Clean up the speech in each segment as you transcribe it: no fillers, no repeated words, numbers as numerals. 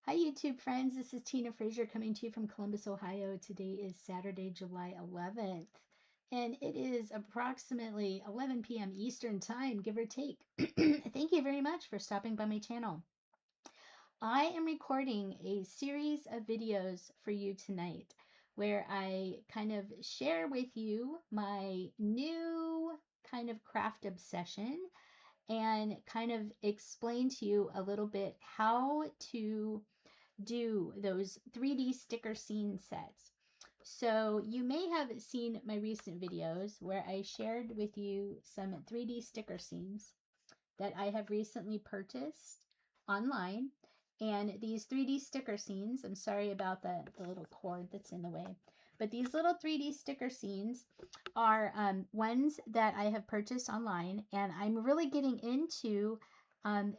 Hi, YouTube friends. This is Tina Frazier coming to you from Columbus, Ohio. Today is Saturday, July 11th, and it is approximately 11 p.m. Eastern Time, give or take. Thank you very much for stopping by my channel. I am recording a series of videos for you tonight where I kind of share with you my new kind of craft obsession and kind of explain to you a little bit how to do those 3D sticker scene sets. So you may have seen my recent videos where I shared with you some 3D sticker scenes that I have recently purchased online. And these 3D sticker scenes, I'm sorry about the little cord that's in the way, but these little 3D sticker scenes are ones that I have purchased online, and I'm really getting into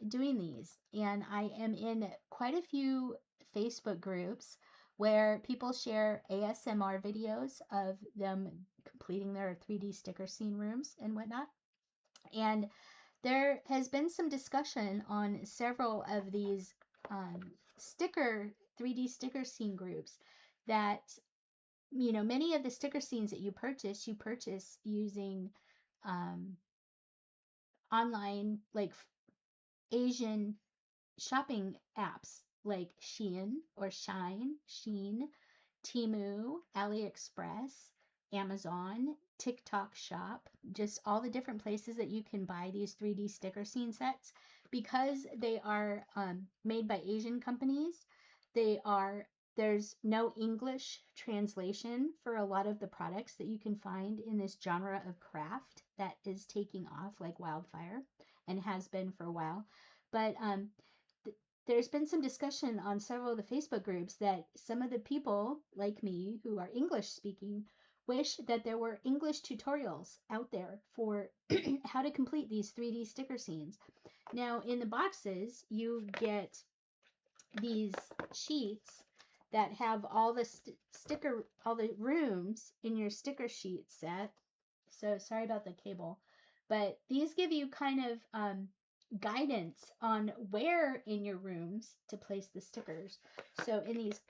doing these. And I am in quite a few Facebook groups where people share ASMR videos of them completing their 3D sticker scene rooms and whatnot. And there has been some discussion on several of these sticker 3D sticker scene groups that, many of the sticker scenes that you purchase using um, online, like Asian shopping apps like Sheen, Temu, AliExpress, Amazon, TikTok Shop, just all the different places that you can buy these 3D sticker scene sets. Because they are made by Asian companies, there's no English translation for a lot of the products that you can find in this genre of craft that is taking off like wildfire and has been for a while. But there's been some discussion on several of the Facebook groups that some of the people like me who are English speaking wish that there were English tutorials out there for how to complete these 3D sticker scenes. Now, in the boxes, you get these sheets that have all the all the rooms in your sticker sheet set. So sorry about the cable, but these give you kind of guidance on where in your rooms to place the stickers. So in these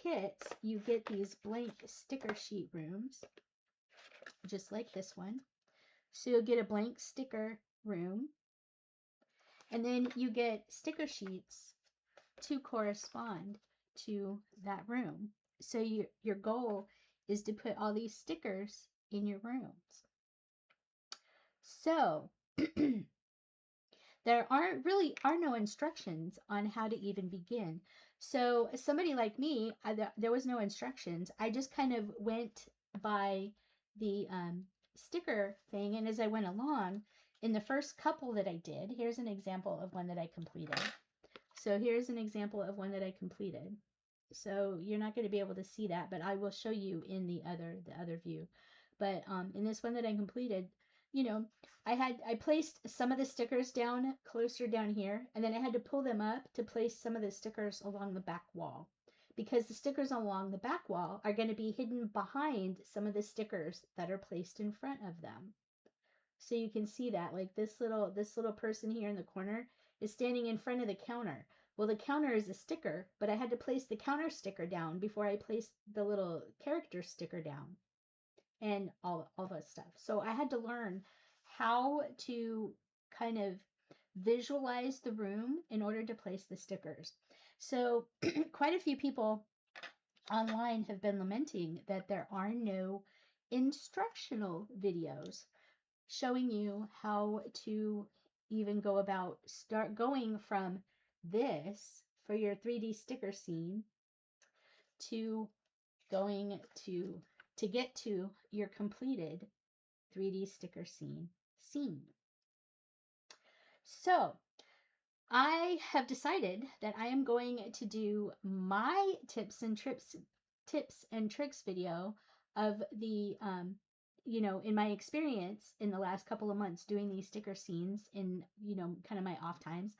kits, you get these blank sticker sheet rooms, just like this one. So you'll get a blank sticker room, and then you get sticker sheets to correspond to that room. So your goal is to put all these stickers in your rooms. So there are no instructions on how to even begin. So somebody like me, there was no instructions. I just kind of went by the sticker thing, and as I went along, in the first couple that I did, here's an example of one that I completed. So here's an example of one that I completed. So you're not going to be able to see that, but I will show you in the other view. But in this one that I completed, I placed some of the stickers down closer down here, and then I had to pull them up to place some of the stickers along the back wall, because the stickers along the back wall are going to be hidden behind some of the stickers that are placed in front of them. So you can see that, like this little person here in the corner is standing in front of the counter. Well, the counter is a sticker, but I had to place the counter sticker down before I placed the little character sticker down and all that stuff. So I had to learn how to kind of visualize the room in order to place the stickers. So quite a few people online have been lamenting that there are no instructional videos showing you how to even go about start going from this for your 3D sticker scene to going to get to your completed 3D sticker scene. So I have decided that I am going to do my tips and tricks video of the in my experience in the last couple of months doing these sticker scenes in kind of my off times,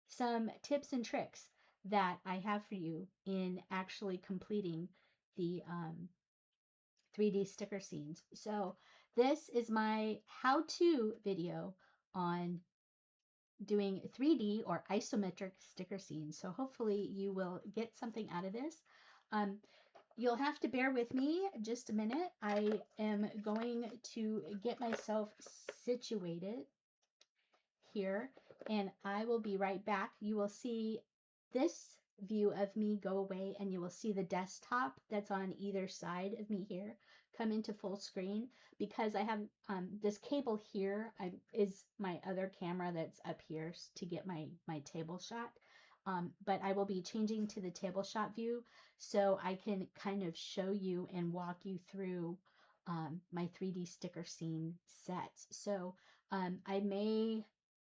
some tips and tricks that I have for you in actually completing the 3D sticker scenes. So this is my how-to video on doing 3D or isometric sticker scenes. So hopefully you will get something out of this. Um, you'll have to bear with me just a minute. I am going to get myself situated here, and I will be right back. You will see this view of me go away, and you will see the desktop that's on either side of me here come into full screen because I have this cable here is my other camera that's up here to get my table shot. But I will be changing to the table shot view so I can kind of show you and walk you through my 3D sticker scene sets. So I may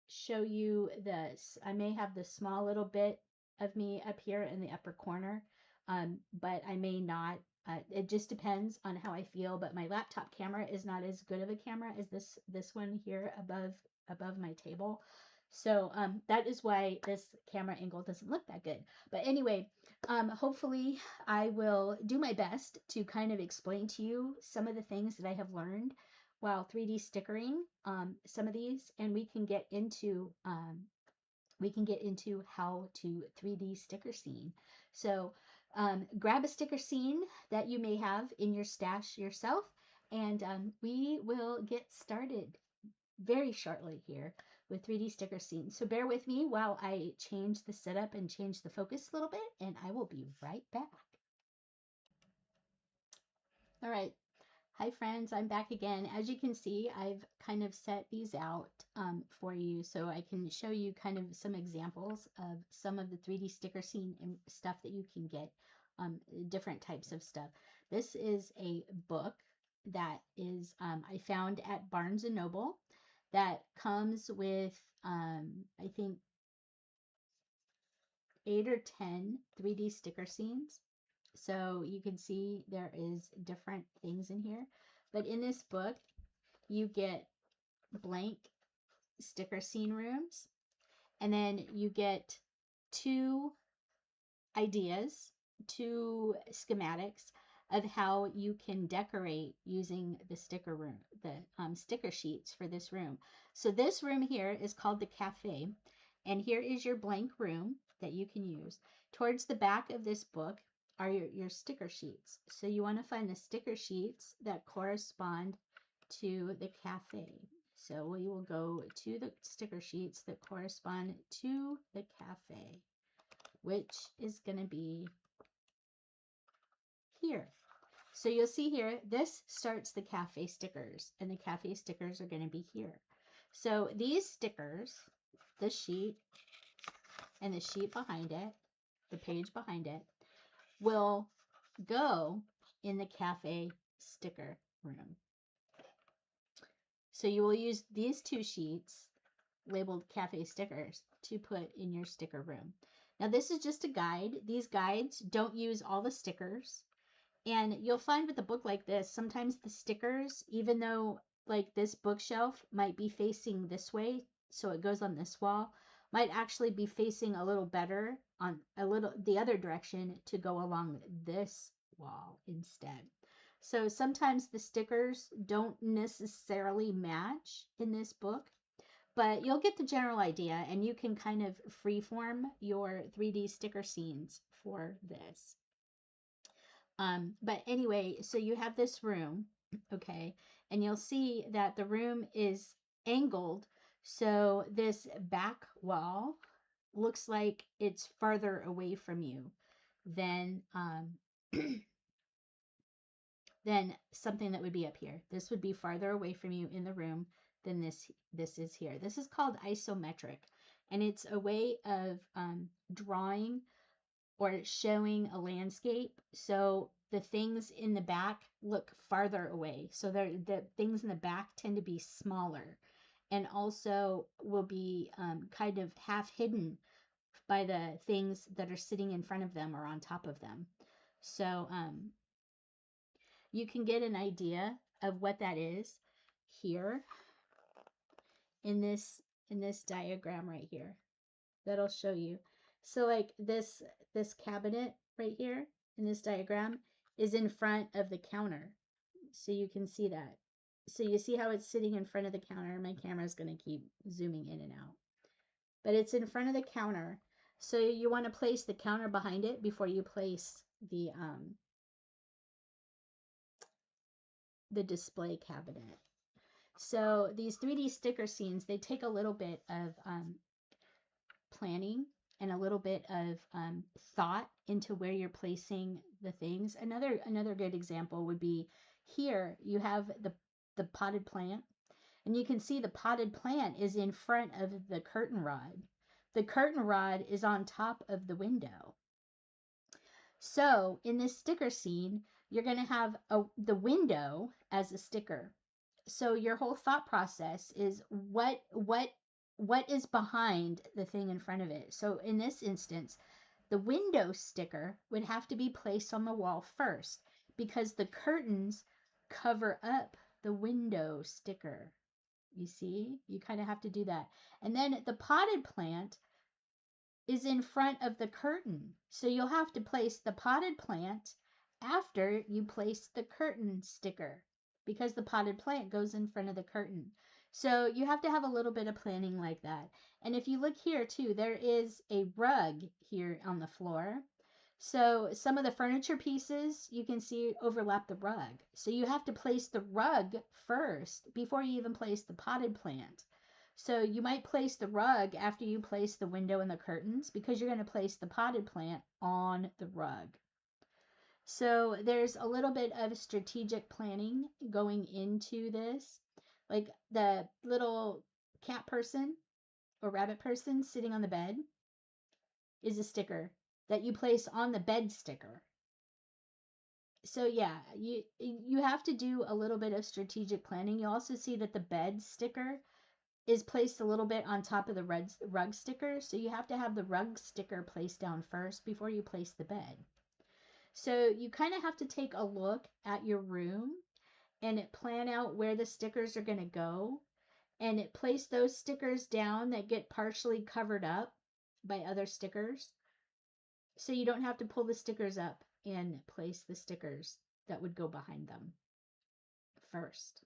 show you this. I may have the small little bit of me up here in the upper corner, but I may not. It just depends on how I feel. But my laptop camera is not as good of a camera as this one here above my table. So that is why this camera angle doesn't look that good. But anyway, hopefully I will do my best to kind of explain to you some of the things that I have learned while 3D stickering some of these, and we can get into how to 3D sticker scene. So grab a sticker scene that you may have in your stash yourself, and we will get started very shortly here with 3D sticker scene. So bear with me while I change the setup and change the focus a little bit, and I will be right back. All right. Hi friends, I'm back again. As you can see, I've kind of set these out for you so I can show you kind of some examples of some of the 3D sticker scene and stuff that you can get, different types of stuff. This is a book that is I found at Barnes& and Noble that comes with, I think, 8 or 10 3D sticker scenes. So you can see there is different things in here. But in this book, you get blank sticker scene rooms, and then you get two ideas, two schematics of how you can decorate using the sticker sheets for this room. So this room here is called the cafe, and here is your blank room that you can use. Towards the back of this book are your sticker sheets. So you want to find the sticker sheets that correspond to the cafe. So we will go to the sticker sheets that correspond to the cafe, which is going to be here. So you'll see here, this starts the cafe stickers, and the cafe stickers are going to be here. So these stickers, the sheet and the sheet behind it, the page behind it, will go in the cafe sticker room. So you will use these two sheets labeled cafe stickers to put in your sticker room. Now this is just a guide. These guides don't use all the stickers. And you'll find with a book like this, sometimes the stickers, even though like this bookshelf might be facing this way, so it goes on this wall, might actually be facing a little better on the other direction to go along this wall instead. So sometimes the stickers don't necessarily match in this book, but you'll get the general idea, and you can kind of freeform your 3D sticker scenes for this. But anyway, so you have this room, okay, and you'll see that the room is angled. So this back wall looks like it's farther away from you than than something that would be up here. This would be farther away from you in the room than this is here. This is called isometric, and it's a way of drawing or showing a landscape. So the things in the back look farther away. So the things in the back tend to be smaller, and also will be kind of half hidden by the things that are sitting in front of them or on top of them. So you can get an idea of what that is here in this diagram right here. That'll show you. So like this cabinet right here in this diagram is in front of the counter. So you can see that. So you see how it's sitting in front of the counter. My camera is going to keep zooming in and out. but it's in front of the counter. So you want to place the counter behind it before you place the display cabinet. So these 3D sticker scenes, they take a little bit of planning and a little bit of thought into where you're placing the things. Another good example would be here you have the potted plant, and you can see the potted plant is in front of the curtain rod. The curtain rod is on top of the window. So in this sticker scene, you're going to have the window as a sticker. So your whole thought process is what is behind the thing in front of it. So in this instance, the window sticker would have to be placed on the wall first because the curtains cover up the window sticker. You see, you kind of have to do that. And then the potted plant is in front of the curtain. So you'll have to place the potted plant after you place the curtain sticker because the potted plant goes in front of the curtain. So you have to have a little bit of planning like that. And if you look here too, there is a rug here on the floor. So some of the furniture pieces you can see overlap the rug. So you have to place the rug first before you even place the potted plant. So you might place the rug after you place the window and the curtains because you're going to place the potted plant on the rug. So there's a little bit of strategic planning going into this. Like the little cat person or rabbit person sitting on the bed is a sticker that you place on the bed sticker. So yeah, you have to do a little bit of strategic planning. You also see that the bed sticker is placed a little bit on top of the rug sticker. So you have to have the rug sticker placed down first before you place the bed. So you kind of have to take a look at your room and plan out where the stickers are going to go and place those stickers down that get partially covered up by other stickers. So you don't have to pull the stickers up and place the stickers that would go behind them first.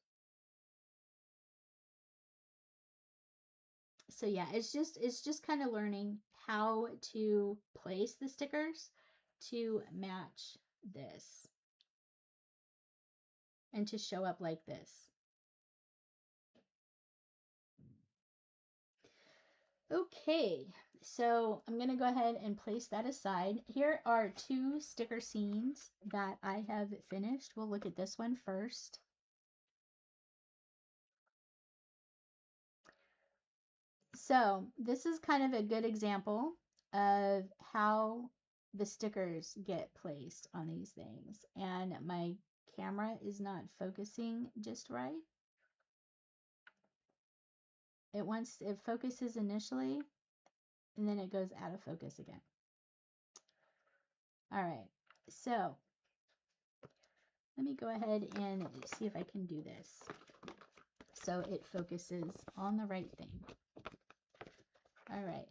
So yeah, it's just kind of learning how to place the stickers to match this and to show up like this. Okay, so I'm going to go ahead and place that aside. Here are two sticker scenes that I have finished. We'll look at this one first. So this is kind of a good example of how the stickers get placed on these things. And my camera is not focusing just right. It focuses initially and then it goes out of focus again. All right, so let me go ahead and see if I can do this so it focuses on the right thing. All right,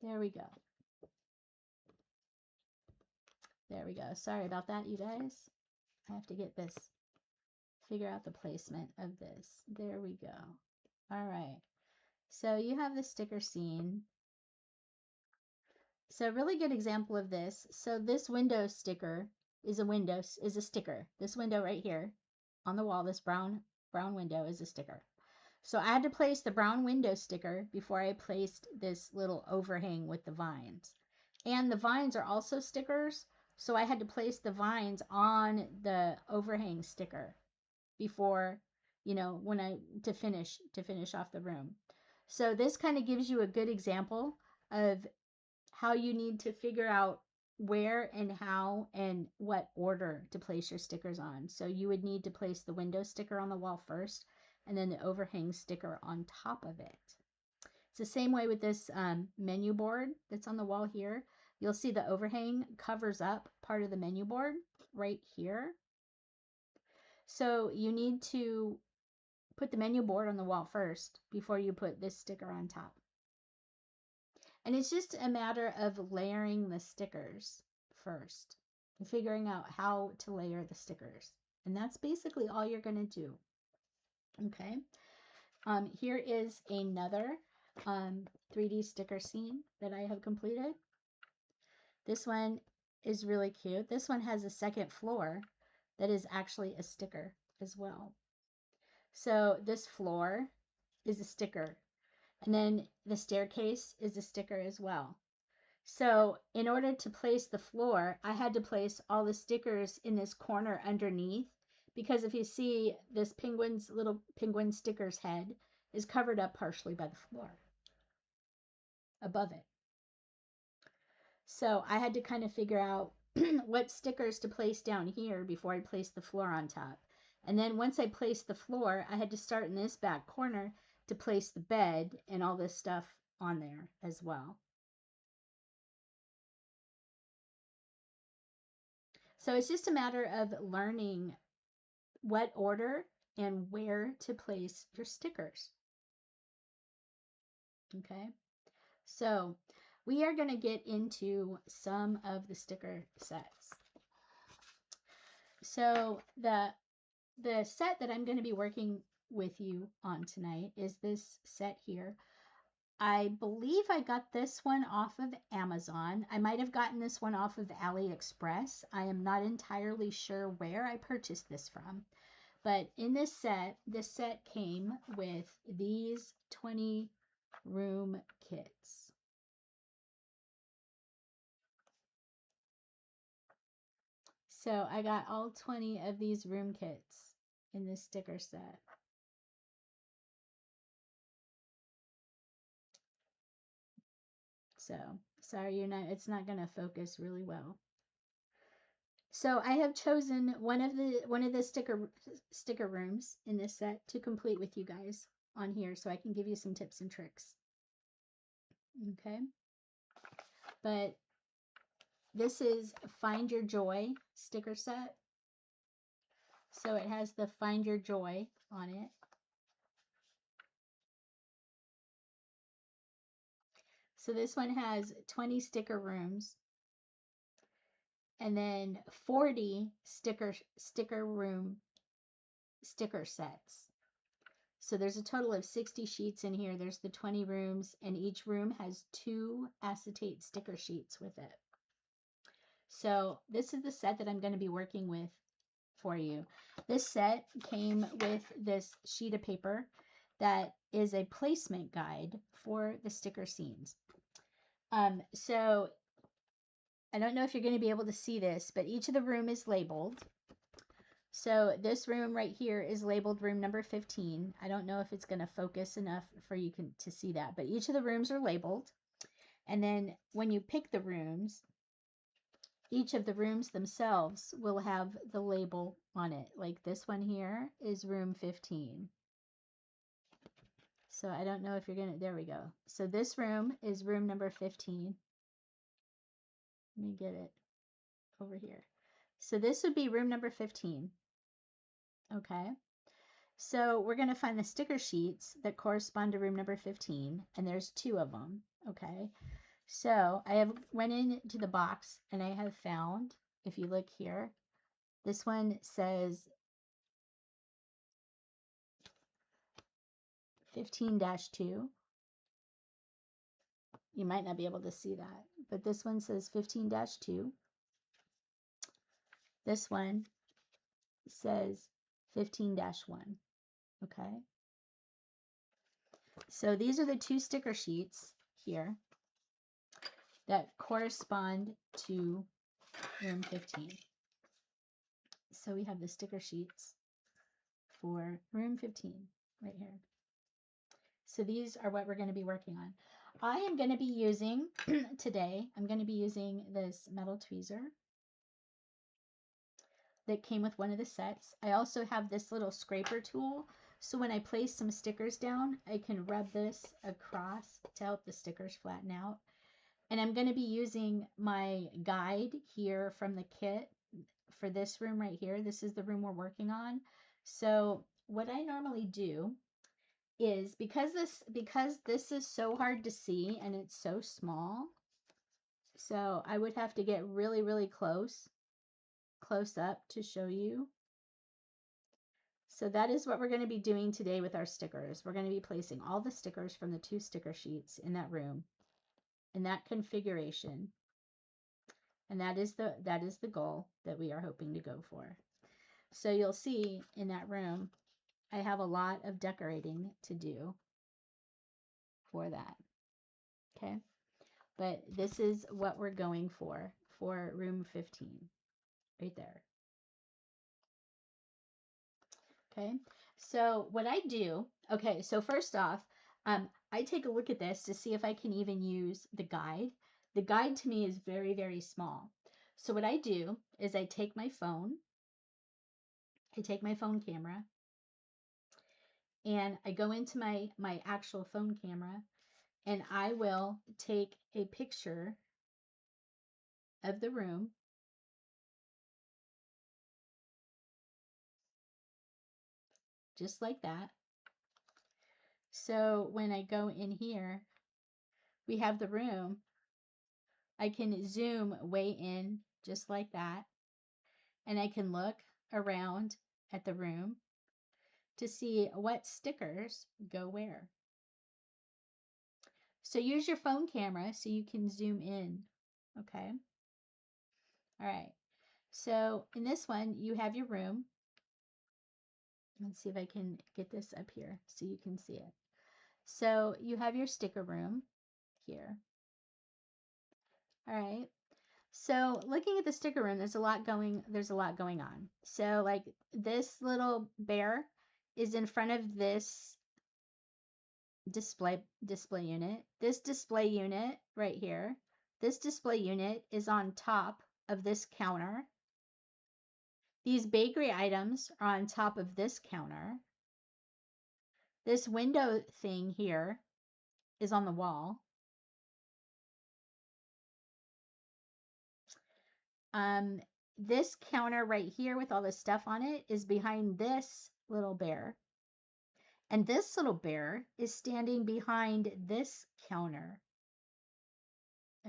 there we go. There we go. Sorry about that, you guys. I have to get this, figure out the placement of this. There we go. All right, so you have the sticker scene. So a really good example of this. So this window sticker is a sticker. This window right here on the wall, this brown window is a sticker. So I had to place the brown window sticker before I placed this little overhang with the vines. And the vines are also stickers, so I had to place the vines on the overhang sticker before, to finish off the room. So this kind of gives you a good example of how you need to figure out where and how and what order to place your stickers on. So you would need to place the window sticker on the wall first and then the overhang sticker on top of it. It's the same way with this menu board that's on the wall here. You'll see the overhang covers up part of the menu board right here. So you need to put the menu board on the wall first before you put this sticker on top. And it's just a matter of layering the stickers first and figuring out how to layer the stickers. And that's basically all you're going to do. Okay. Here is another 3D sticker scene that I have completed. This one is really cute. This one has a second floor that is actually a sticker as well. So this floor is a sticker, and then the staircase is a sticker as well. So in order to place the floor, I had to place all the stickers in this corner underneath, because if you see, this little penguin sticker's head is covered up partially by the floor above it. So I had to kind of figure out what stickers to place down here before I placed the floor on top. And then once I placed the floor, I had to start in this back corner to place the bed and all this stuff on there as well. So it's just a matter of learning what order and where to place your stickers. Okay, so we are going to get into some of the sticker sets. So the set that I'm going to be working with you on tonight is this set here. I believe I got this one off of Amazon. I might have gotten this one off of AliExpress. I am not entirely sure where I purchased this from. But in this set came with these 20 room kits. So I got all 20 of these room kits in this sticker set. So sorry, it's not going to focus really well. So I have chosen one of the sticker rooms in this set to complete with you guys on here, so I can give you some tips and tricks. Okay. But this is Find Your Joy sticker set. So it has the Find Your Joy on it. So this one has 20 sticker rooms and then 40 sticker room sticker sets. So there's a total of 60 sheets in here. There's the 20 rooms, and each room has 2 acetate sticker sheets with it. So this is the set that I'm going to be working with for you. This set came with this sheet of paper that is a placement guide for the sticker scenes. So I don't know if you're going to be able to see this, but each of the room is labeled. So this room right here is labeled room number 15. I don't know if it's going to focus enough for you to see that, but each of the rooms are labeled. And then when you pick the rooms, each of the rooms themselves will have the label on it. Like this one here is room 15. So I don't know if you're going to, there we go. So this room is room number 15. Let me get it over here. So this would be room number 15. Okay. So we're going to find the sticker sheets that correspond to room number 15, and there's 2 of them. Okay. So I have went into the box and I have found, if you look here, this one says 15-2. You might not be able to see that, but this one says 15-2. This one says 15-1. Okay. So these are the 2 sticker sheets here that correspond to room 15. So we have the sticker sheets for room 15 right here. So these are what we're going to be working on. I am going to be using today, I'm going to be using this metal tweezer that came with one of the sets. I also have this little scraper tool. So when I place some stickers down, I can rub this across to help the stickers flatten out. And I'm going to be using my guide here from the kit for this room right here. This is the room we're working on. So what I normally do is, because this is so hard to see and it's so small, so I would have to get really close up to show you. So that is what we're going to be doing today with our stickers. We're going to be placing all the stickers from the 2 sticker sheets in that room, in that configuration. And that is the goal that we are hoping to go for. So you'll see in that room, I have a lot of decorating to do for that. Okay. But this is what we're going for room 15 right there. Okay. So what I do, okay, so first off, I take a look at this to see if I can even use the guide. The guide to me is very, very small. So what I do is I take my phone camera, and I go into my actual phone camera, and I will take a picture of the room, just like that. So when I go in here, we have the room. I can zoom way in just like that, and I can look around at the room to see what stickers go where. So use your phone camera so you can zoom in. Okay. All right. So in this one, you have your room. Let's see if I can get this up here so you can see it. So you have your sticker room here. All right. So looking at the sticker room, there's a lot going on. So like this little bear is in front of this display unit. This display unit right here. This display unit is on top of this counter. These bakery items are on top of this counter. This window thing here is on the wall. This counter right here with all the stuff on it is behind this little bear. And this little bear is standing behind this counter.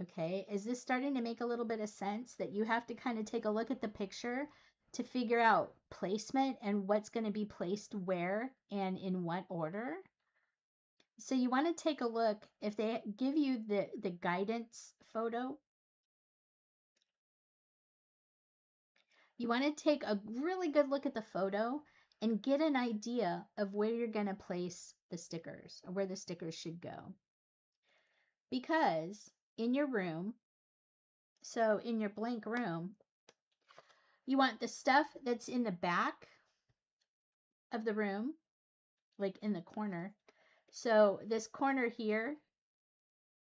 Okay, is this starting to make a little bit of sense that you have to kind of take a look at the picture to figure out placement and what's going to be placed where and in what order? So you want to take a look, if they give you the guidance photo, you want to take a really good look at the photo and get an idea of where you're going to place the stickers or where the stickers should go. Because in your room, so in your blank room, you want the stuff that's in the back of the room, like in the corner. So this corner here,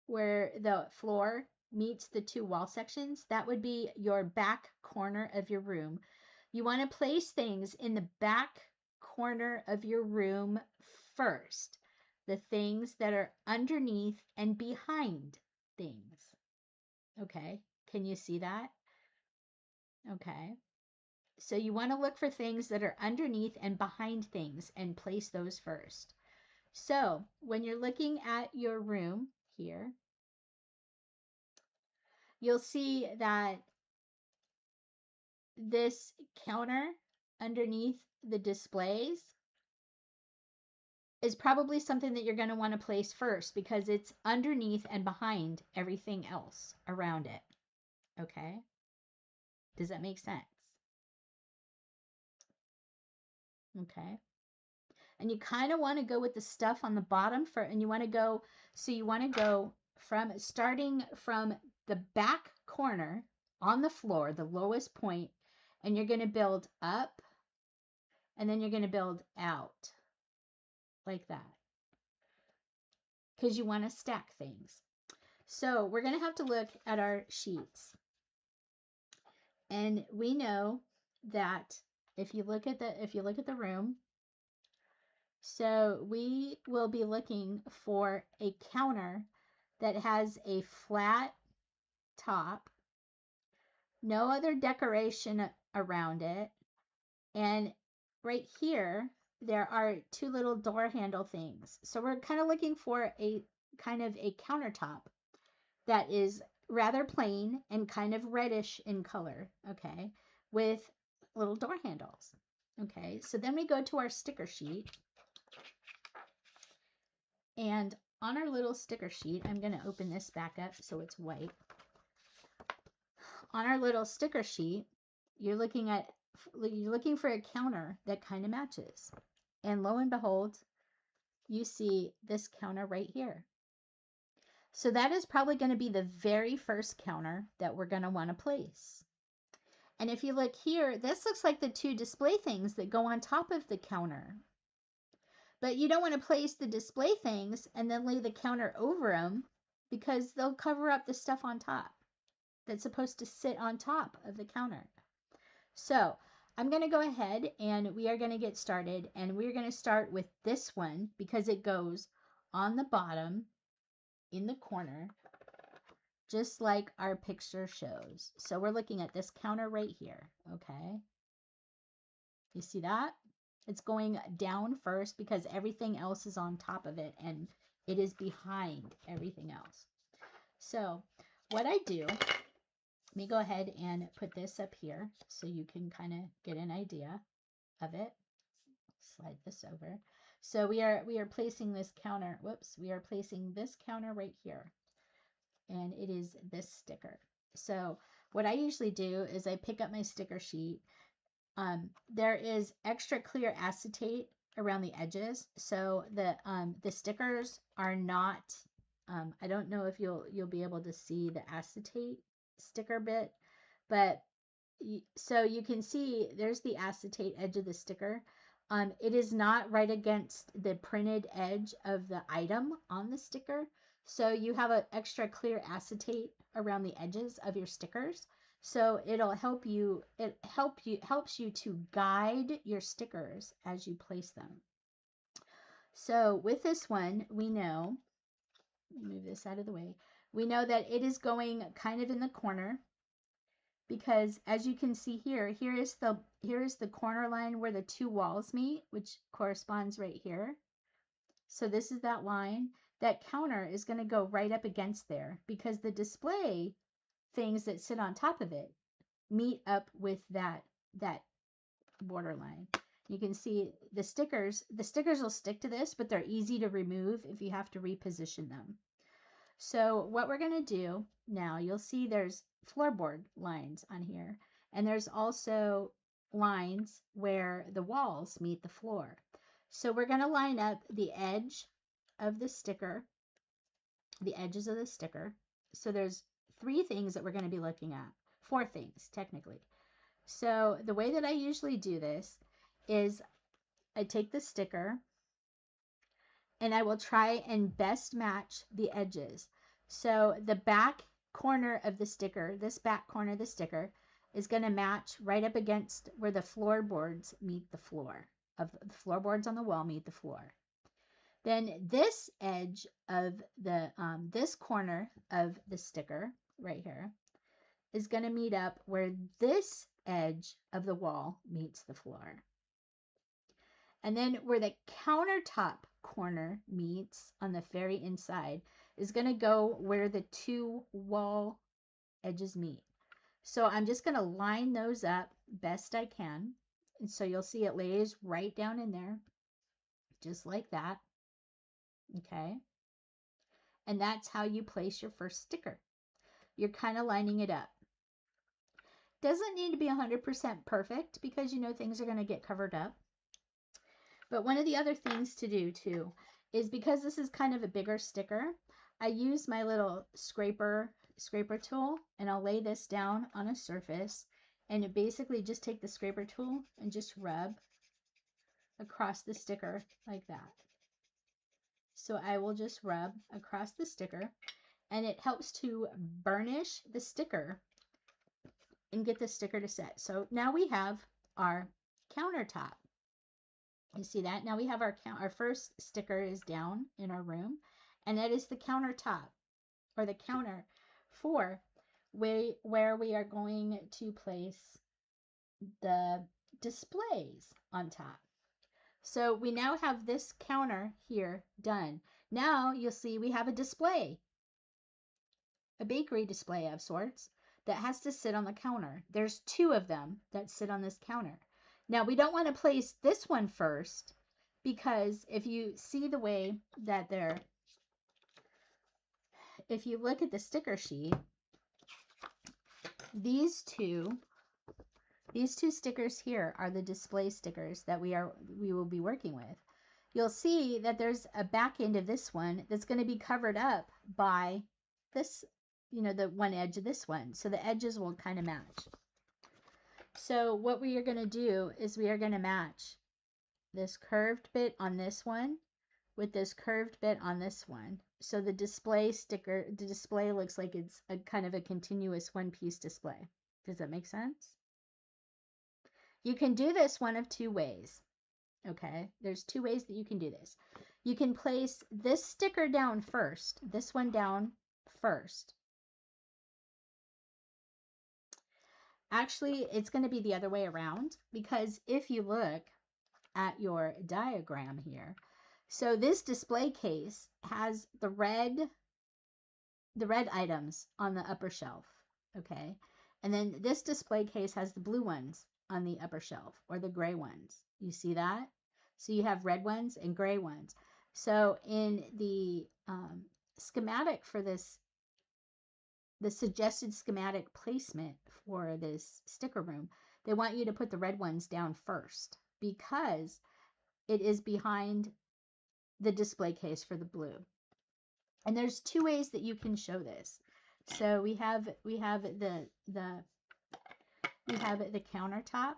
where the floor meets the 2 wall sections, that would be your back corner of your room. You want to place things in the back corner of your room first. The things that are underneath and behind things. Okay, can you see that? Okay. So you want to look for things that are underneath and behind things and place those first. So when you're looking at your room here, you'll see that this counter underneath the displays is probably something that you're going to want to place first because it's underneath and behind everything else around it. Okay? Does that make sense? Okay. And you kind of want to go with the stuff on the bottom and you want to go from starting from the back corner on the floor, the lowest point, and you're going to build up and then you're going to build out like that because you want to stack things. So we're going to have to look at our sheets. And we know that if you look at the room, so we will be looking for a counter that has a flat top, no other decoration around it, and right here there are 2 little door handle things. So we're kind of looking for a kind of a countertop that is rather plain and kind of reddish in color, okay, with little door handles. Okay, so then we go to our sticker sheet, and on our little sticker sheet, I'm going to open this back up so it's white. On our little sticker sheet, you're looking for a counter that kind of matches. And lo and behold, you see this counter right here. So that is probably going to be the very first counter that we're going to want to place. And if you look here, this looks like the two display things that go on top of the counter. But you don't want to place the display things and then lay the counter over them, because they'll cover up the stuff on top that's supposed to sit on top of the counter. So I'm going to go ahead and we are going to get started, and we're going to start with this one because it goes on the bottom in the corner, just like our picture shows. So we're looking at this counter right here. Okay. You see that? It's going down first because everything else is on top of it and it is behind everything else. So what I do, let me go ahead and put this up here so you can kind of get an idea of it. Slide this over. So we are placing this counter. Whoops, we are placing this counter right here, and it is this sticker. So what I usually do is I pick up my sticker sheet. There is extra clear acetate around the edges, so the stickers are not. I don't know if you'll be able to see the acetate sticker bit, but so you can see there's the acetate edge of the sticker. It is not right against the printed edge of the item on the sticker. So you have an extra clear acetate around the edges of your stickers. So it'll help you, helps you to guide your stickers as you place them. So with this one, we know, let me move this out of the way. We know that it is going kind of in the corner, because as you can see here, here is the corner line where the two walls meet, which corresponds right here. So this is that line. That counter is going to go right up against there because the display things that sit on top of it meet up with that borderline. You can see the stickers will stick to this, but they're easy to remove if you have to reposition them. So what we're going to do now, you'll see there's floorboard lines on here, and there's also lines where the walls meet the floor. So we're going to line up the edge of the sticker, the edges of the sticker. So there's 3 things that we're going to be looking at, 4 things technically. So the way that I usually do this is I take the sticker and I will try and best match the edges. So the back corner of the sticker, this back corner of the sticker, is going to match right up against where the floorboards meet the floor. Of the floorboards on the wall meet the floor. Then this edge of the, this corner of the sticker right here is going to meet up where this edge of the wall meets the floor. And then where the countertop corner meets on the very inside is going to go where the 2 wall edges meet. So I'm just going to line those up best I can. And so you'll see it lays right down in there, just like that. Okay. And that's how you place your first sticker. You're kind of lining it up. Doesn't need to be 100% perfect because you know things are going to get covered up. But one of the other things to do too is, because this is kind of a bigger sticker, I use my little scraper tool, and I'll lay this down on a surface, and basically just take the scraper tool and just rub across the sticker like that. So I will just rub across the sticker, and it helps to burnish the sticker and get the sticker to set. So now we have our countertop. You see that? Now we have our first sticker is down in our room, and that is the countertop, or the counter for where we are going to place the displays on top. So we now have this counter here done. Now you'll see we have a display, a bakery display of sorts, that has to sit on the counter. There's 2 of them that sit on this counter. Now we don't want to place this one first because if you see the way that they're, if you look at the sticker sheet, these two stickers here are the display stickers that we will be working with. You'll see that there's a back end of this one that's going to be covered up by this, the one edge of this one. So the edges will kind of match. So what we are going to do is we are going to match this curved bit on this one with this curved bit on this one. So the display looks like it's a kind of a continuous one-piece display. Does that make sense? You can do this one of two ways. Okay, there's two ways that you can do this. You can place this sticker down first, this one down first. Actually, it's going to be the other way around, because if you look at your diagram here, so this display case has the red items on the upper shelf, okay? And then this display case has the blue ones on the upper shelf, or the gray ones. You see that? So you have red ones and gray ones. So in the schematic for this, the suggested schematic placement for this sticker room, they want you to put the red ones down first because it is behind the display case for the blue. And there's two ways that you can show this. So we have the countertop.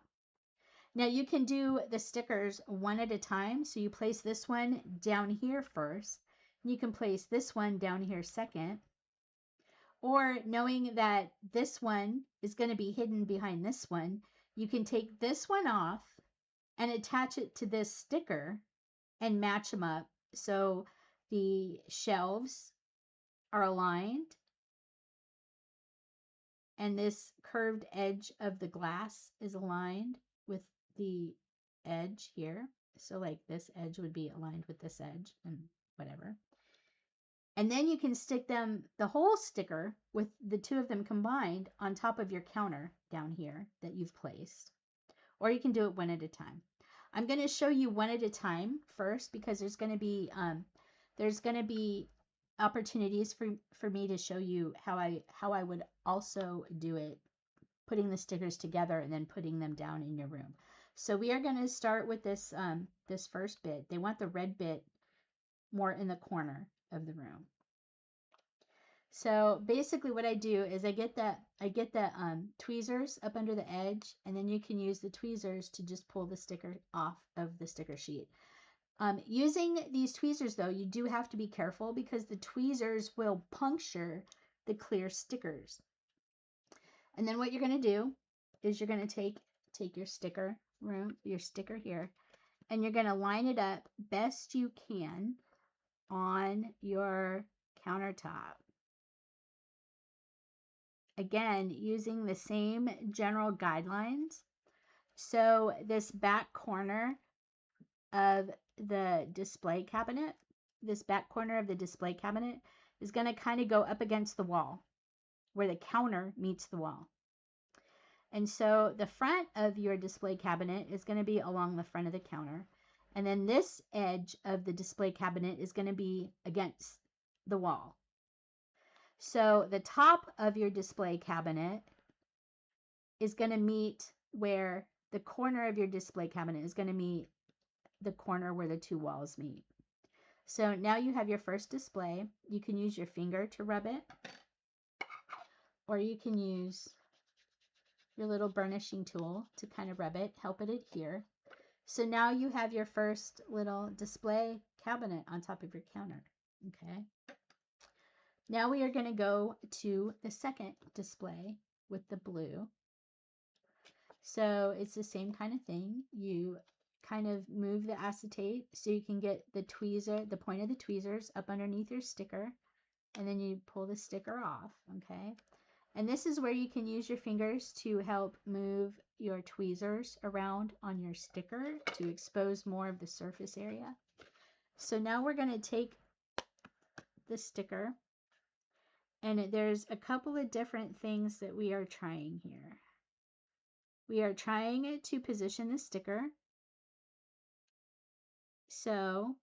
Now you can do the stickers one at a time. So you place this one down here first. You can place this one down here second. Or knowing that this one is going to be hidden behind this one, you can take this one off and attach it to this sticker and match them up. So the shelves are aligned and this curved edge of the glass is aligned with the edge here. So like this edge would be aligned with this edge and whatever. And then you can stick them, the whole sticker with the two of them combined on top of your counter down here that you've placed. Or you can do it one at a time. I'm going to show you one at a time first because there's going to be opportunities for me to show you how I would also do it, putting the stickers together and then putting them down in your room. So we are going to start with this this first bit. They want the red bit more in the corner of the room. So basically what I do is I get the tweezers up under the edge, and then you can use the tweezers to just pull the sticker off of the sticker sheet. Using these tweezers though, you do have to be careful because the tweezers will puncture the clear stickers. And then what you're going to do is you're going to take your sticker here, and you're going to line it up best you can on your countertop. Again, using the same general guidelines. So this back corner of the display cabinet, is going to kind of go up against the wall where the counter meets the wall. And so the front of your display cabinet is going to be along the front of the counter. And then this edge of the display cabinet is going to be against the wall. So the top of your display cabinet is going to meet where the corner of your display cabinet is going to meet the corner where the two walls meet. So now you have your first display. You can use your finger to rub it, or you can use your little burnishing tool to kind of rub it, help it adhere. So now you have your first little display cabinet on top of your counter. Okay. Now we are going to go to the second display with the blue. So it's the same kind of thing. You kind of move the acetate so you can get the point of the tweezers up underneath your sticker, and then you pull the sticker off, okay? And this is where you can use your fingers to help move your tweezers around on your sticker to expose more of the surface area. So now we're going to take the sticker, and there's a couple of different things that we are trying here. we are trying to position the sticker so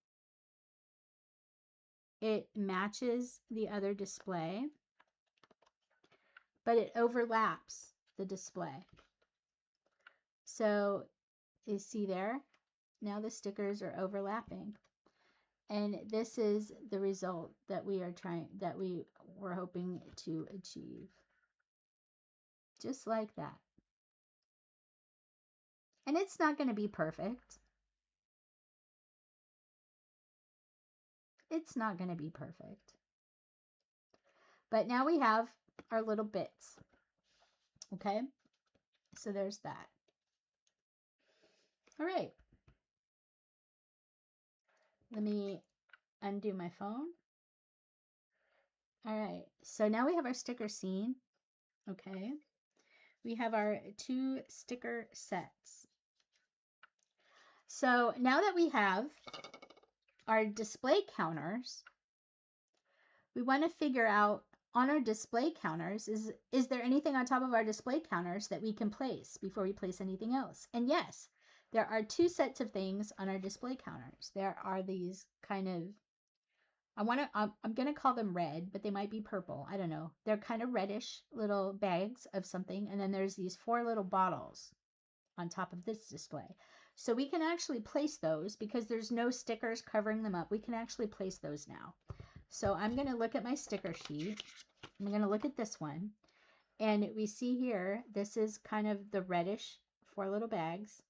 it matches the other display, but it overlaps the display. So you see there, now the stickers are overlapping. And this is the result that we were hoping to achieve. Just like that. And it's not going to be perfect. It's not going to be perfect. But now we have our little bits. Okay? So there's that. All right. Let me undo my phone. All right. So now we have our sticker scene. Okay. We have our 2 sticker sets. So now that we have our display counters, we want to figure out on our display counters, is there anything on top of our display counters that we can place before we place anything else? And yes, there are 2 sets of things on our display counters. There are these kind of, I'm going to call them red, but they might be purple. I don't know. They're kind of reddish little bags of something. And then there's these 4 little bottles on top of this display. So we can actually place those because there's no stickers covering them up. We can actually place those now. So I'm going to look at my sticker sheet. I'm going to look at this one. And we see here, this is kind of the reddish 4 little bags.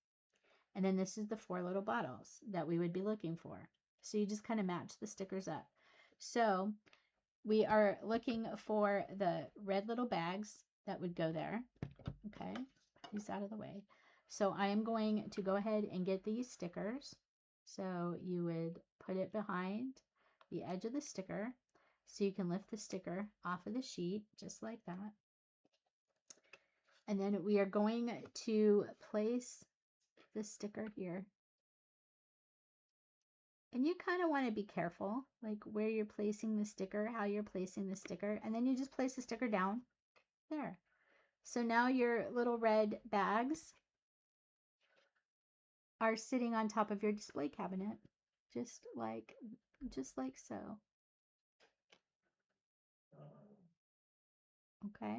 And then this is the 4 little bottles that we would be looking for. So you just kind of match the stickers up. So we are looking for the red little bags that would go there. Okay, these out of the way. So I am going to go ahead and get these stickers. So you would put it behind the edge of the sticker so you can lift the sticker off of the sheet just like that. And then we are going to place the sticker here. And you kind of want to be careful, like where you're placing the sticker, how you're placing the sticker, and then you just place the sticker down there. So now your little red bags are sitting on top of your display cabinet, just like so. Okay.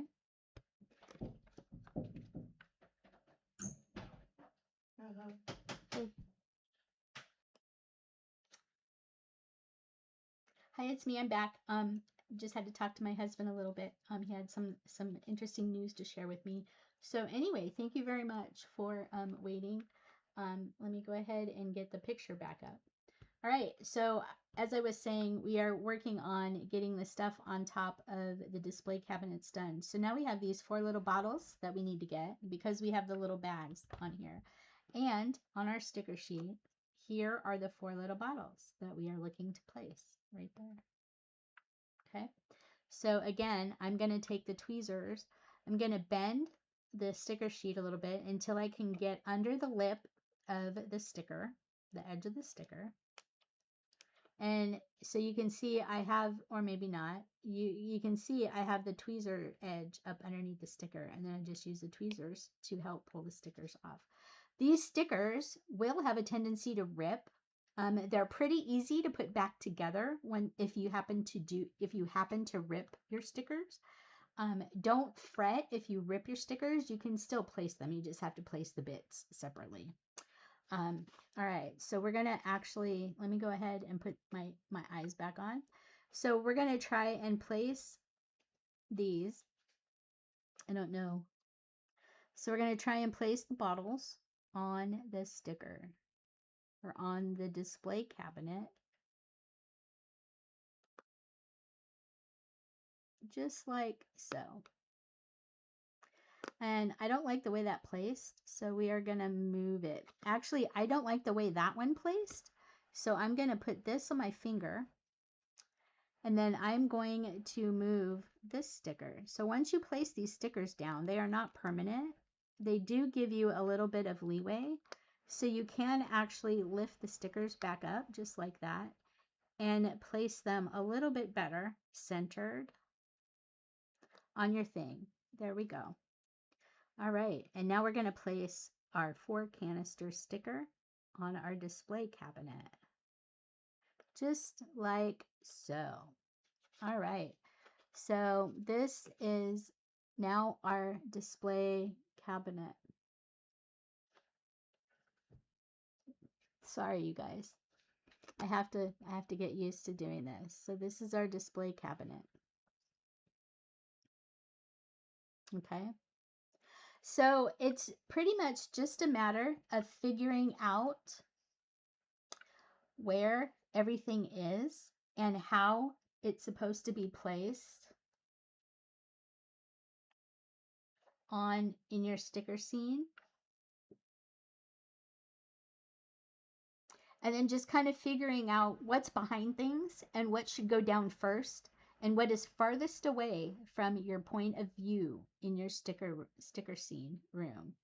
Hey. Hi, it's me. I'm back. Just had to talk to my husband a little bit. He had some interesting news to share with me. So anyway, thank you very much for waiting. Let me go ahead and get the picture back up. All right, so as I was saying, we are working on getting the stuff on top of the display cabinets done. So now we have these 4 little bottles that we need to get because we have the little bags on here. And on our sticker sheet, here are the 4 little bottles that we are looking to place right there. Okay, so again, I'm going to take the tweezers. I'm going to bend the sticker sheet a little bit until I can get under the lip of the sticker, the edge of the sticker. And so you can see I have, or maybe not, you can see I have the tweezer edge up underneath the sticker, and then I just use the tweezers to help pull the stickers off. These stickers will have a tendency to rip. They're pretty easy to put back together if you happen to rip your stickers. Don't fret if you rip your stickers. You can still place them. You just have to place the bits separately. All right, so we're gonna actually, let me go ahead and put my eyes back on. So we're gonna try and place these. I don't know. So we're gonna try and place the bottles on the sticker or on the display cabinet. Just like so. And I don't like the way that placed, so we are gonna move it. Actually, I don't like the way that one placed, so I'm gonna put this on my finger. And then I'm going to move this sticker. So once you place these stickers down, they are not permanent. They do give you a little bit of leeway. So you can actually lift the stickers back up just like that and place them a little bit better centered on your thing. There we go. All right, and now we're going to place our 4 canister sticker on our display cabinet. Just like so. All right, so this is now our display cabinet. Sorry, you guys. I have to get used to doing this. So this is our display cabinet. Okay. So it's pretty much just a matter of figuring out where everything is and how it's supposed to be placed on in your sticker scene. And then just kind of figuring out what's behind things and what should go down first and what is farthest away from your point of view in your sticker scene room.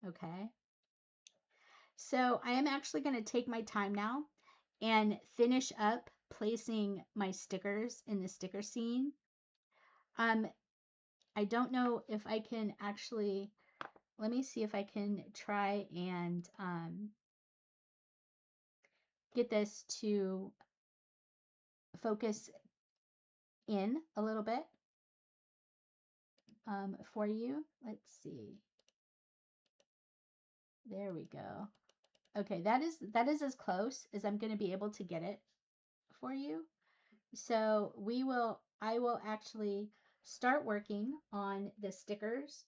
Okay. So I am actually going to take my time now and finish up placing my stickers in the sticker scene. I don't know if I can actually, let me see if I can try and get this to focus in a little bit for you. Let's see. There we go. Okay, that is as close as I'm going to be able to get it for you. So I will actually start working on the stickers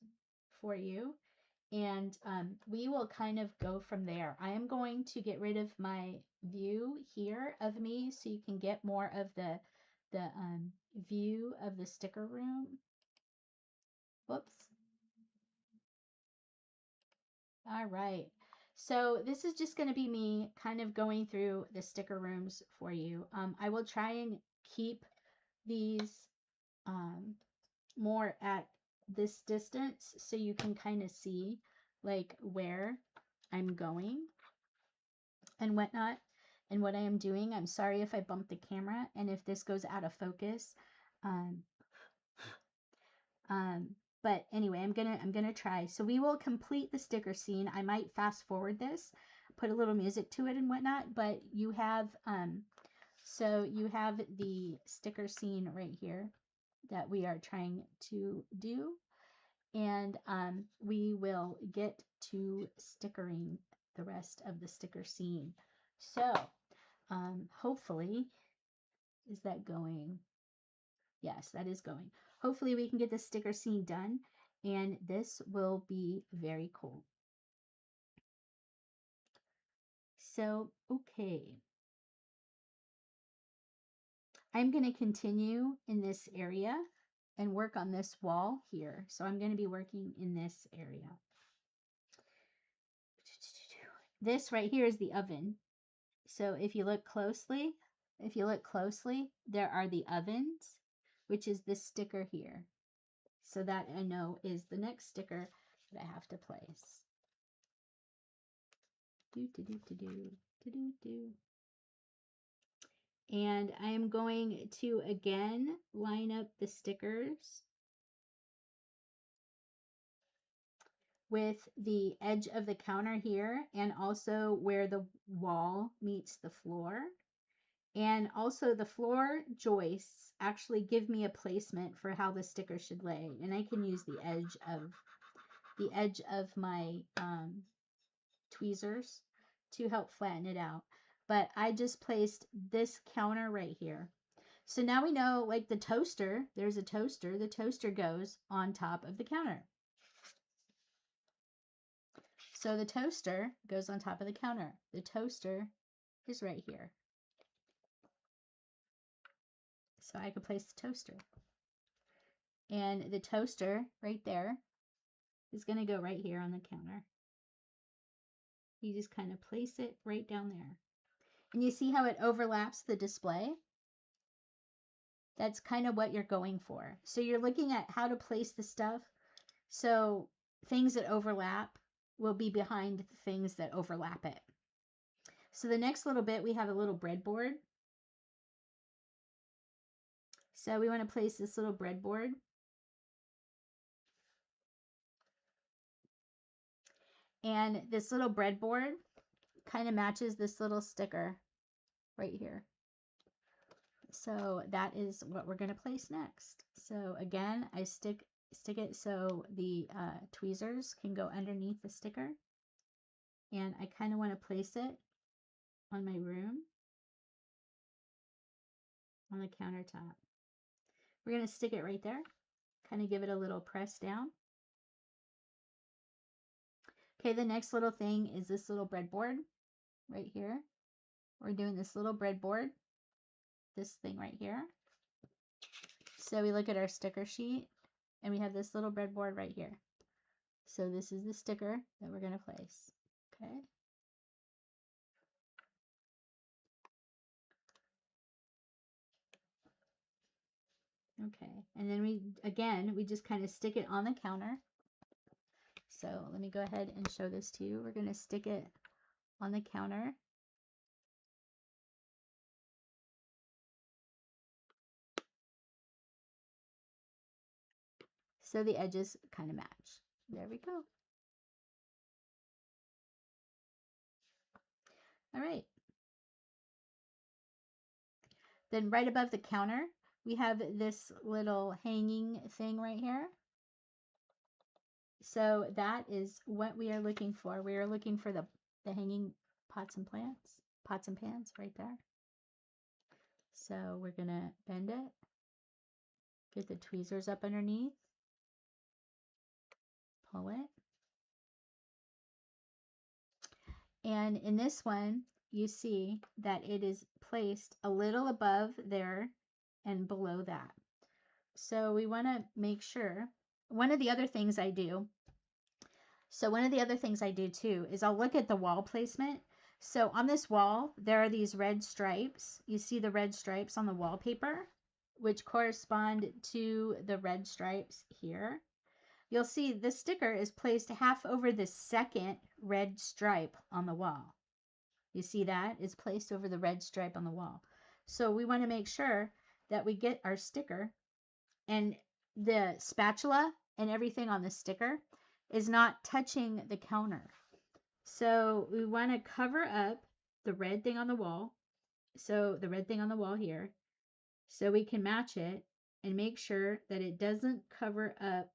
for you, and we will kind of go from there. I am going to get rid of my view here of me so you can get more of the view of the sticker room. Whoops. All right. So this is just going to be me kind of going through the sticker rooms for you. I will try and keep these more at this distance so you can kind of see like where I'm going and whatnot and what I am doing. I'm sorry if I bump the camera and if this goes out of focus. Um, um, but anyway, I'm gonna try. So we will complete the sticker scene. I might fast forward this, put a little music to it and whatnot, but you have so you have the sticker scene right here that we are trying to do. And we will get to stickering the rest of the sticker scene. So hopefully, is that going? Yes, that is going. Hopefully we can get the sticker scene done, and this will be very cool. So, okay. I'm going to continue in this area and work on this wall here. So I'm going to be working in this area. This right here is the oven. So if you look closely, there are the ovens, which is this sticker here. So that I know is the next sticker that I have to place. And I am going to again line up the stickers with the edge of the counter here and also where the wall meets the floor. And also the floor joists actually give me a placement for how the sticker should lay. And I can use the edge of my tweezers to help flatten it out. But I just placed this counter right here. So now we know, like the toaster, there's a toaster. The toaster goes on top of the counter. So the toaster goes on top of the counter. The toaster is right here. So I could place the toaster. And the toaster right there is going to go right here on the counter. You just kind of place it right down there. And you see how it overlaps the display? That's kind of what you're going for. So you're looking at how to place the stuff. So things that overlap will be behind things that overlap it. So the next little bit, we have a little breadboard. So we want to place this little breadboard And this little breadboard kind of matches this little sticker right here. So that is what we're going to place next. So again, I stick it so the tweezers can go underneath the sticker. And I kind of want to place it on my room, on the countertop. We're going to stick it right there, kind of give it a little press down. Okay, the next little thing is this little breadboard right here. We're doing this little breadboard, this thing right here. So we look at our sticker sheet and we have this little breadboard right here. So this is the sticker that we're going to place. Okay. Okay, and then we just kind of stick it on the counter. So let me go ahead and show this to you. We're going to stick it on the counter. So the edges kind of match. There we go. All right. Then right above the counter, we have this little hanging thing right here. So that is what we are looking for. We are looking for the hanging pots and pans right there. So we're going to bend it, get the tweezers up underneath, pull it. And in this one, you see that it is placed a little above there and below that. So we want to make sure. One of the other things I do too is I'll look at the wall placement. So on this wall, there are these red stripes. You see the red stripes on the wallpaper, which correspond to the red stripes here. You'll see the sticker is placed half over the second red stripe on the wall. You see that? It's placed over the red stripe on the wall. So we want to make sure that we get our sticker and the spatula and everything on the sticker is not touching the counter. So we want to cover up the red thing on the wall. So the red thing on the wall here, so we can match it and make sure that it doesn't cover up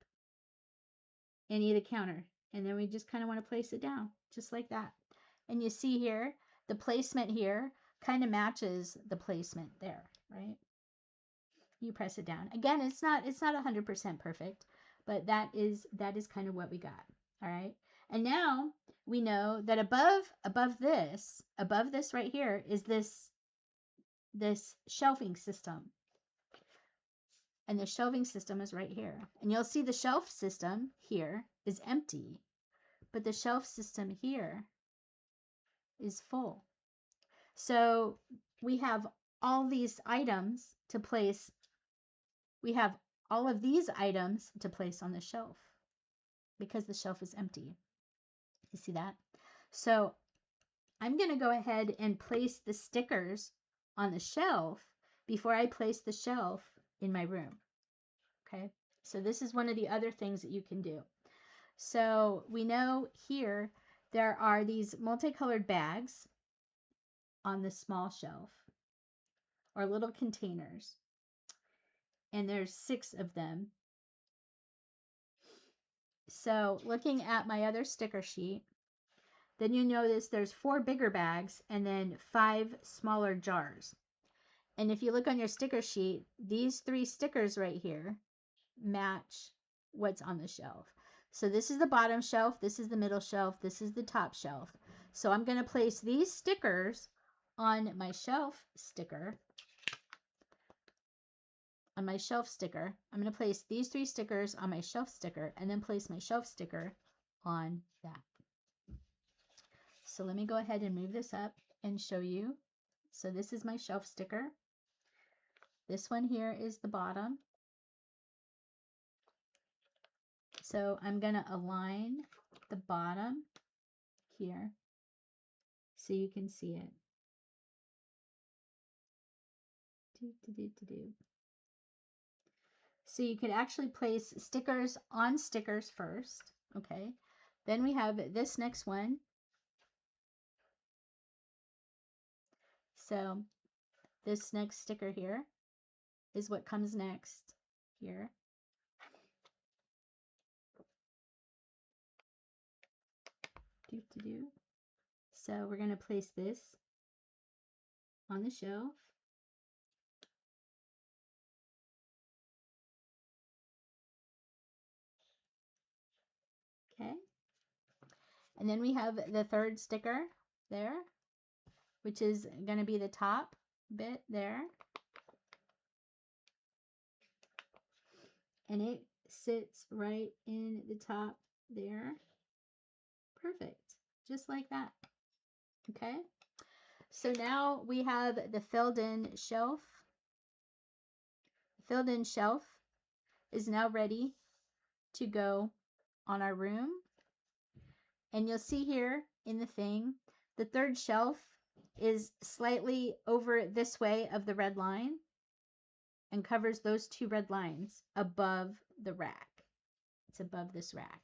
any of the counter. And then we just kind of want to place it down just like that. And you see here, the placement here kind of matches the placement there, right? You press it down. Again, it's not 100% perfect, but that is kind of what we got. All right. And now we know that above this right here is this shelving system. And the shelving system is right here. And you'll see the shelf system here is empty, but the shelf system here is full. So we have all these items to place. We have all of these items to place on the shelf because the shelf is empty. You see that? So I'm going to go ahead and place the stickers on the shelf before I place the shelf in my room. Okay. So this is one of the other things that you can do. So we know here there are these multicolored bags on the small shelf or little containers. And there's 6 of them. So looking at my other sticker sheet, then you notice there's 4 bigger bags and then 5 smaller jars. And if you look on your sticker sheet, these 3 stickers right here match what's on the shelf. So this is the bottom shelf, this is the middle shelf, this is the top shelf. So I'm going to place these stickers on my shelf sticker. I'm going to place these 3 stickers on my shelf sticker and then place my shelf sticker on that. So let me go ahead and move this up and show you. So this is my shelf sticker. This one here is the bottom. So I'm going to align the bottom here so you can see it. So you could actually place stickers on stickers first, okay? Then we have this next one. So this next sticker here is what comes next here. So we're going to place this on the shelf. Okay. And then we have the third sticker there, which is going to be the top bit there. And it sits right in the top there. Perfect. Just like that. Okay. So now we have the filled in shelf. The filled in shelf is now ready to go on our room. And you'll see here in the thing, the third shelf is slightly over this way of the red line and covers those two red lines above the rack. It's above this rack.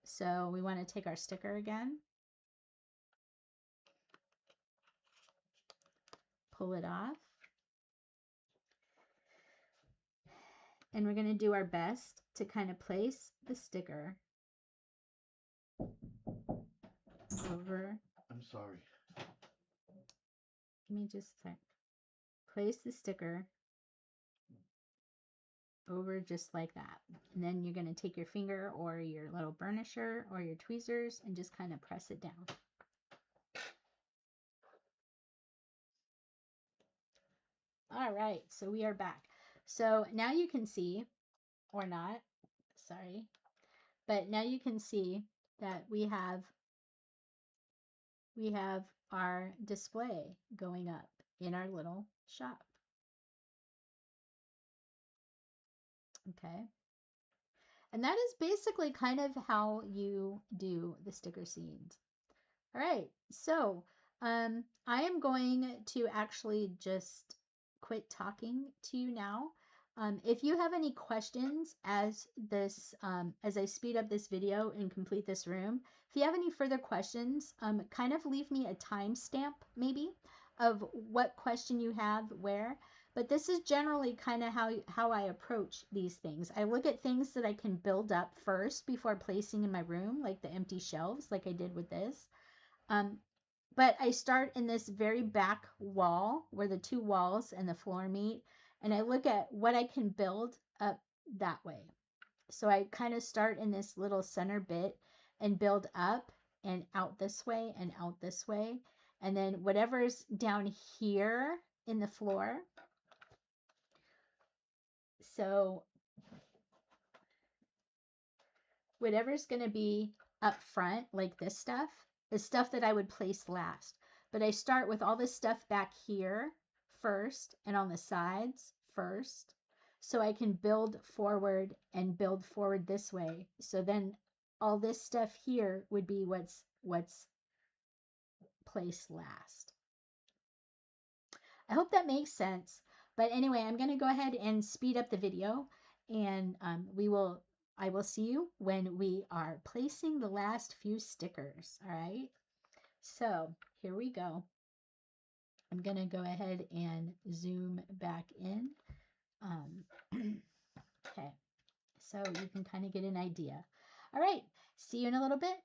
So we want to take our sticker again, pull it off, and we're going to do our best to kind of place the sticker over. I'm sorry. Give me just a sec. Place the sticker over just like that. And then you're going to take your finger or your little burnisher or your tweezers and just kind of press it down. All right, so we are back. So now you can see, or not, sorry, but now you can see that we have our display going up in our little shop. Okay. And that is basically kind of how you do the sticker scenes. All right, so I am going to actually just quit talking to you now. If you have any questions as I speed up this video and complete this room, if you have any further questions, kind of leave me a timestamp maybe of what question you have where. But this is generally kind of how I approach these things. I look at things that I can build up first before placing in my room, like the empty shelves, like I did with this. But I start in this very back wall where the two walls and the floor meet, and I look at what I can build up that way. So I kind of start in this little center bit and build up and out this way and out this way. And then whatever's down here in the floor. So whatever's going to be up front, like this stuff, is stuff that I would place last. But I start with all this stuff back here first and on the sides first, so I can build forward and build forward this way. So then all this stuff here would be what's placed last. I hope that makes sense. But anyway, I'm going to go ahead and speed up the video, and I will see you when we are placing the last few stickers. All right. So here we go. I'm going to go ahead and zoom back in. Okay. So you can kind of get an idea. All right. See you in a little bit.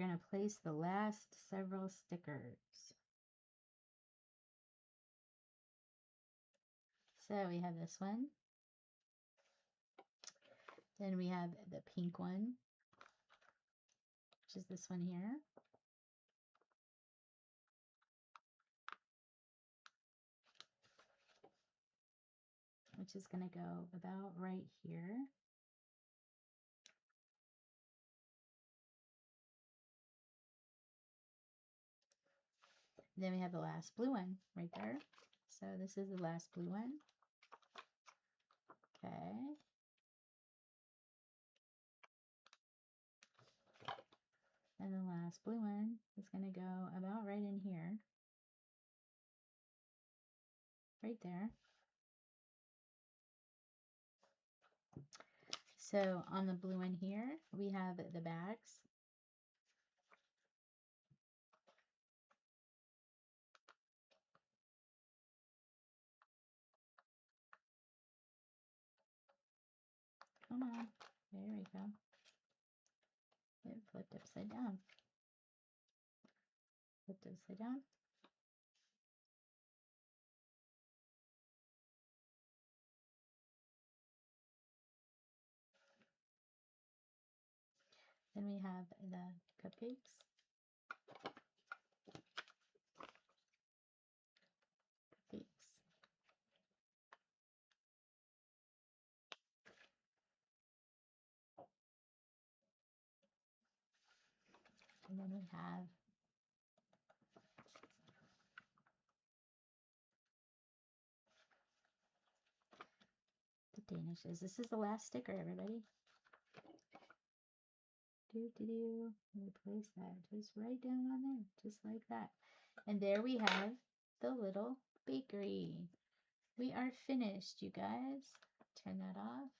going to place the last several stickers. So we have this one. Then we have the pink one, which is this one here. Which is going to go about right here. Then we have the last blue one right there. So this is the last blue one. Okay. And the last blue one is going to go about right in here. Right there. So on the blue one here, we have the bags. Come on. There we go. It flipped upside down. Flipped upside down. Then we have the cupcakes. Cupcakes. And then we have the danishes. This is the last sticker, everybody. We place that just right down on there, just like that. And there we have the little bakery. We are finished, you guys. Turn that off.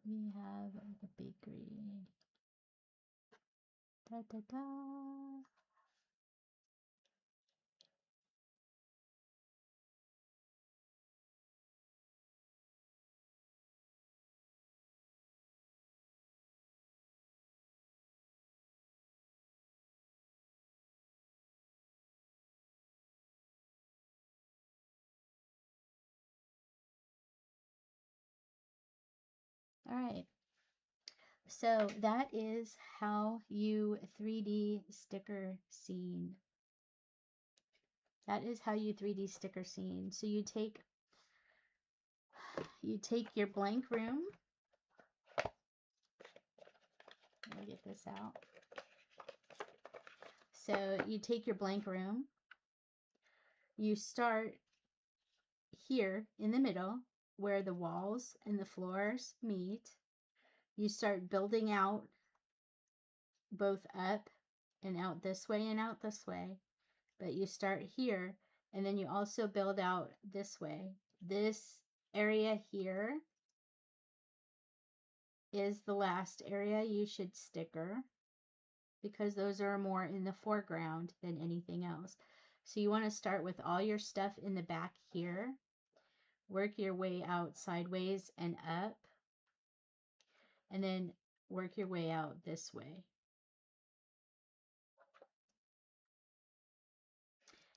We have the bakery. Da da da. All right. So that is how you 3D sticker scene. That is how you 3D sticker scene. So you take your blank room. Let me get this out. So you take your blank room. You start here in the middle where the walls and the floors meet. You start building out both up and out this way and out this way. But you start here and then you also build out this way. This area here is the last area you should sticker because those are more in the foreground than anything else. So you want to start with all your stuff in the back here. Work your way out sideways and up. And then work your way out this way.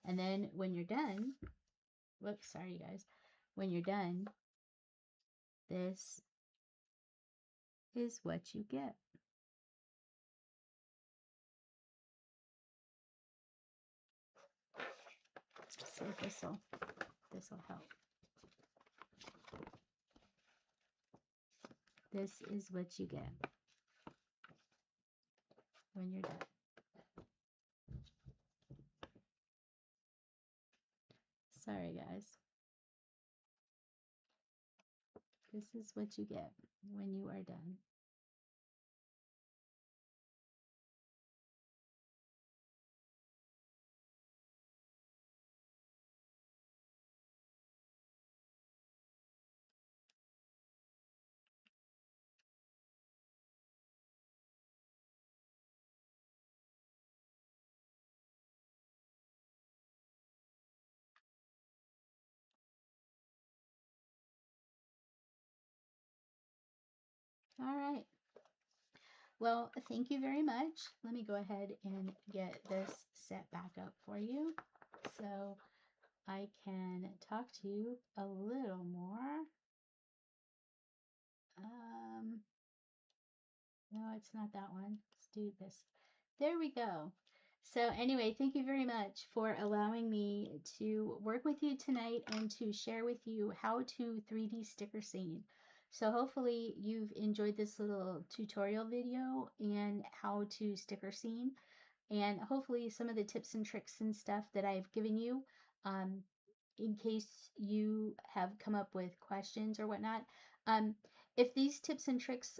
And then when you're done, whoops, sorry guys. When you're done, this is what you get. So this'll help. This is what you get when you're done. Sorry guys. This is what you get when you are done. All right. Well, thank you very much. Let me go ahead and get this set back up for you so I can talk to you a little more. Um, no, it's not that one. Let's do this. There we go. So anyway, thank you very much for allowing me to work with you tonight and to share with you how to 3D sticker scene. So hopefully you've enjoyed this little tutorial video and how to sticker scene, and hopefully some of the tips and tricks and stuff that I've given you, um, in case you have come up with questions or whatnot. Um, if these tips and tricks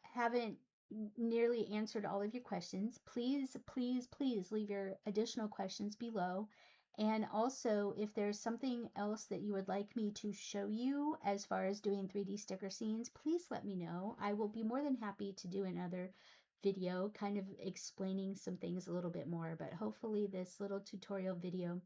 haven't nearly answered all of your questions, please, please, please leave your additional questions below. And also, if there's something else that you would like me to show you as far as doing 3D sticker scenes, please let me know. I will be more than happy to do another video kind of explaining some things a little bit more, but hopefully this little tutorial video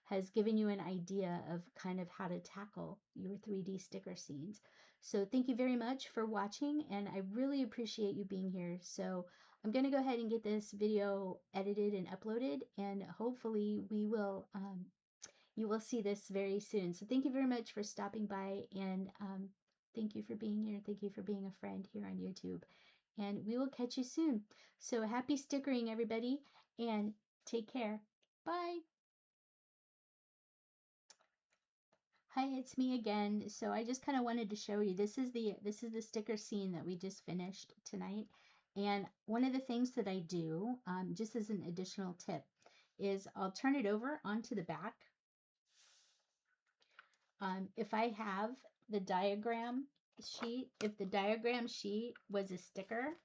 has given you an idea of kind of how to tackle your 3D sticker scenes. So thank you very much for watching, and I really appreciate you being here. So I'm going to go ahead and get this video edited and uploaded, and hopefully you will see this very soon. So thank you very much for stopping by, and thank you for being here. Thank you for being a friend here on YouTube. And we will catch you soon. So happy stickering, everybody, and take care. Bye. Hi, it's me again. So I just kind of wanted to show you, this is the sticker scene that we just finished tonight. And one of the things that I do, just as an additional tip, is I'll turn it over onto the back. If I have the diagram sheet, if the diagram sheet was a sticker,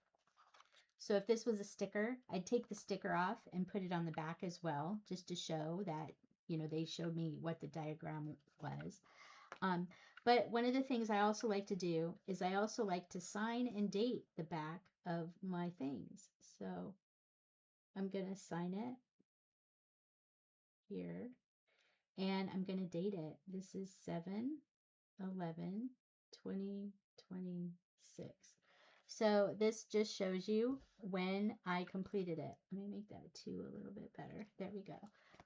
so if this was a sticker, I'd take the sticker off and put it on the back as well, just to show that, they showed me what the diagram was. Um, but one of the things I also like to do is I also like to sign and date the back of my things. So I'm going to sign it here, and I'm going to date it. This is 7/11/2026. So this just shows you when I completed it. Let me make that 2 a little bit better. There we go.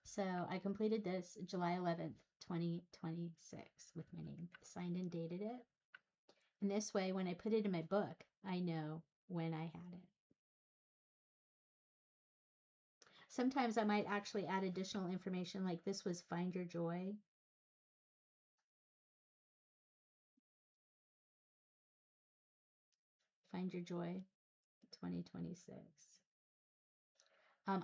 So I completed this July 11th, 2026 with my name, signed and dated it. And this way, when I put it in my book, I know when I had it. Sometimes I might actually add additional information, like this was Find Your Joy. Find Your Joy 2026.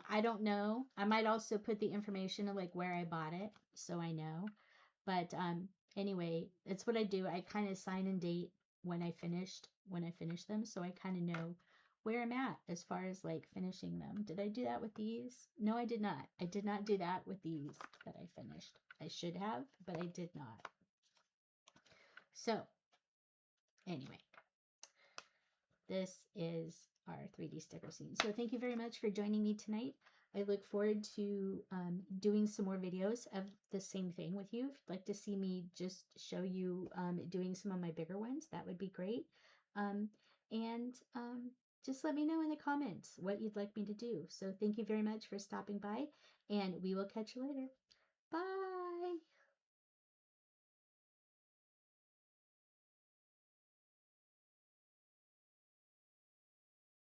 I don't know. I might also put the information of like where I bought it so I know. But anyway, it's what I do. I kind of sign and date when I finished them, so I kind of know where I'm at as far as like finishing them. Did I do that with these? No, I did not. I did not do that with these that I finished. I should have, but I did not. So anyway, this is our 3D sticker scene. So thank you very much for joining me tonight. I look forward to doing some more videos of the same thing with you. If you'd like to see me just show you doing some of my bigger ones, that would be great. Um, and just let me know in the comments what you'd like me to do. So thank you very much for stopping by, and we will catch you later. Bye.